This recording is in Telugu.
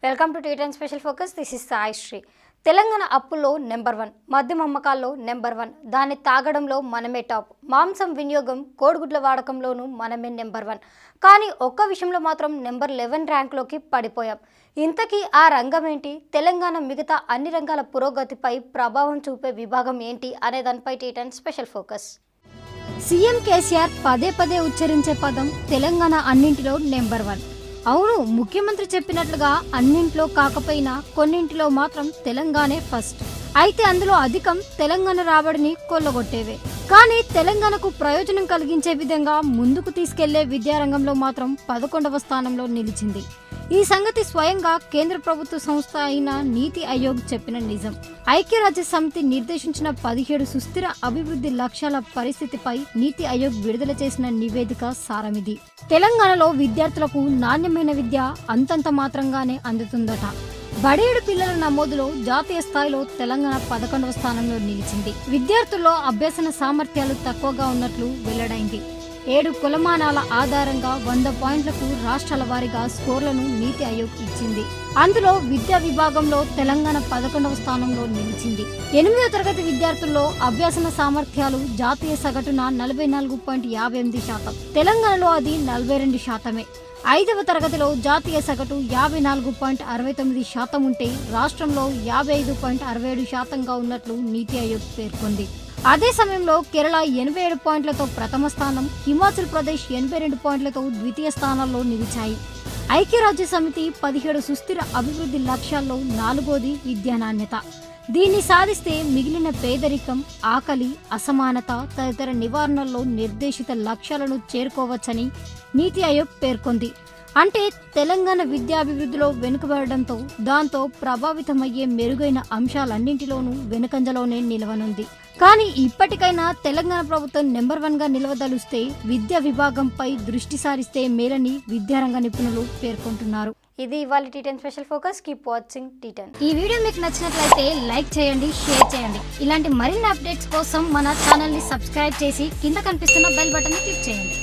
Welcome to T ten special focus. This is Sai Sri. Telangana అప్పుల్లో నెంబర్ 1, మద్యం అమ్మకాల్లో నెంబర్ 1, దాన్ని తాగడంలో మనమే టాప్, మాంసం వినియోగం కోడిగుడ్ల వాడకంలోనూ మనమే నెంబర్ 1. కానీ ఒక్క విషయంలో మాత్రం నెంబర్ 11 ర్యాంక్లోకి పడిపోయాం. ఇంతకీ ఆ రంగం ఏంటి? తెలంగాణ మిగతా అన్ని రంగాల పురోగతిపై ప్రభావం చూపే విభాగం ఏంటి అనే దానిపై టీ10 స్పెషల్ ఫోకస్. సీఎం కేసీఆర్ పదే పదే ఉచ్చరించే పదం తెలంగాణ అన్నింటిలో నెంబర్ 1. అవును, ముఖ్యమంత్రి చెప్పినట్లుగా అన్నింట్లో కాకపోయినా కొన్నింటిలో మాత్రం తెలంగాణే ఫస్ట్. అయితే అందులో అధికం తెలంగాణ రాబడిని కొల్లగొట్టేవే. కానీ తెలంగాణకు ప్రయోజనం కలిగించే విధంగా ముందుకు తీసుకెళ్లే విద్యారంగంలో మాత్రం 11వ స్థానంలో నిలిచింది. ఈ సంగతి స్వయంగా కేంద్ర ప్రభుత్వ సంస్థ అయిన నీతి ఆయోగ్ చెప్పిన నిజం. ఐక్యరాజ్య సమితి నిర్దేశించిన 17 సుస్థిర అభివృద్ధి లక్ష్యాల పరిస్థితిపై నీతి ఆయోగ్ విడుదల చేసిన నివేదిక సారమిది. తెలంగాణలో విద్యార్థులకు నాణ్యమైన విద్య అంతంత మాత్రంగానే అందుతుందట. బడేడు పిల్లల నమోదులో జాతీయ స్థాయిలో తెలంగాణ 11వ స్థానంలో నిలిచింది. విద్యార్థుల్లో అభ్యసన సామర్థ్యాలు తక్కువగా ఉన్నట్లు వెల్లడైంది. 7 కొలమానాల ఆధారంగా 100 పాయింట్లకు రాష్ట్రాల వారీగా స్కోర్లను నీతి ఆయోగ్ ఇచ్చింది. అందులో విద్యా విభాగంలో తెలంగాణ 11వ స్థానంలో నిలిచింది. 8వ తరగతి విద్యార్థుల్లో అభ్యసన సామర్థ్యాలు జాతీయ సగటున 44.58%, తెలంగాణలో అది 42%. 5వ తరగతిలో జాతీయ సగటు 54.69% ఉంటే రాష్ట్రంలో 55.67%గా ఉన్నట్లు నీతి ఆయోగ్ పేర్కొంది. అదే సమయంలో కేరళ 87 పాయింట్లతో ప్రథమ స్థానం, హిమాచల్ ప్రదేశ్ 82 పాయింట్లతో ద్వితీయ స్థానాల్లో నిలిచాయి. ఐక్యరాజ్య సమితి 17 సుస్థిర అభివృద్ధి లక్ష్యాల్లో 4వది విద్యా నాణ్యత. దీన్ని సాధిస్తే మిగిలిన పేదరికం, ఆకలి, అసమానత తదితర నివారణల్లో నిర్దేశిత లక్ష్యాలను చేరుకోవచ్చని నీతి ఆయోగ్ పేర్కొంది. అంటే తెలంగాణ విద్యాభివృద్ధిలో వెనుకబడడంతో దాంతో ప్రభావితమయ్యే మెరుగైన అంశాలన్నింటిలోనూ వెనుకంజలోనే నిలవనుంది. కానీ ఇప్పటికైనా తెలంగాణ ప్రభుత్వం నెంబర్ 1గా నిలవదలుస్తే విద్యా విభాగంపై దృష్టి సారిస్తే మేలని విద్యారంగ నిపుణులు పేర్కొంటున్నారు. ఇది ఇవాళ T ten special focus. Keep watching T ten. ఈ వీడియో మీకు నచ్చినట్లయితే లైక్ చేయండి, షేర్ చేయండి. ఇలాంటి మరిన్ని అప్డేట్స్ కోసం మన ఛానల్ని సబ్స్క్రైబ్ చేసి కింద కనిపిస్తున్న బెల్ బటన్ని క్లిక్ చేయండి.